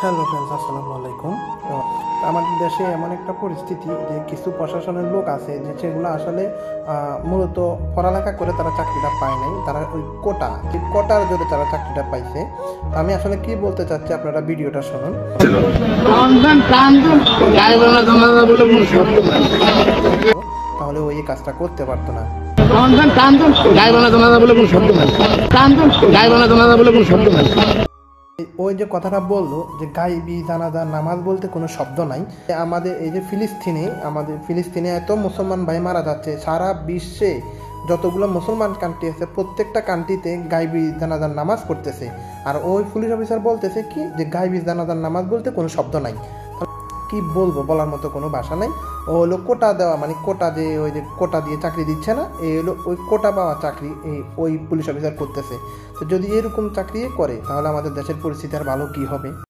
Hello friends, আসসালামু আলাইকুম। তো আমাদের দেশে এমন একটা পরিস্থিতি যে কিছু প্রশাসনের লোক আছে যে সেগুলো আসলে মূলত পড়ালেখা করে তারা চাকরিটা পায় নাই, তারা ওই কোটার জোরে তারা চাকরিটা পাইছে। তো আমি আসলে কি বলতে চাচ্ছি, আপনারা ভিডিওটা শুনুন। তাহলে ওই কাজটা করতে পারতো না। ওই যে কথাটা বললো যে গাইবি জানাজা নামাজ বলতে কোনো শব্দ নাই। আমাদের এই যে ফিলিস্তিনে এত মুসলমান ভাই মারা যাচ্ছে, সারা বিশ্বে যতগুলো মুসলমান কান্ট্রি আছে প্রত্যেকটা কান্ট্রিতে গাইবি জানাজার নামাজ পড়তেছে, আর ওই পুলিশ অফিসার বলতেছে কি যে গাইবি জানাজার নামাজ বলতে কোনো শব্দ নাই। কি বলবো, বলার মতো কোনো ভাষা নাই। ও হলো কোটা দেওয়া, মানে কোটা যে ওই যে কোটা দিয়ে চাকরি দিচ্ছে না, এই হলো ওই কোটা পাওয়া চাকরি ওই পুলিশ অফিসার করতেছে। তো যদি এরকম চাকরি করে তাহলে আমাদের দেশের পরিস্থিতি আর ভালো কি হবে।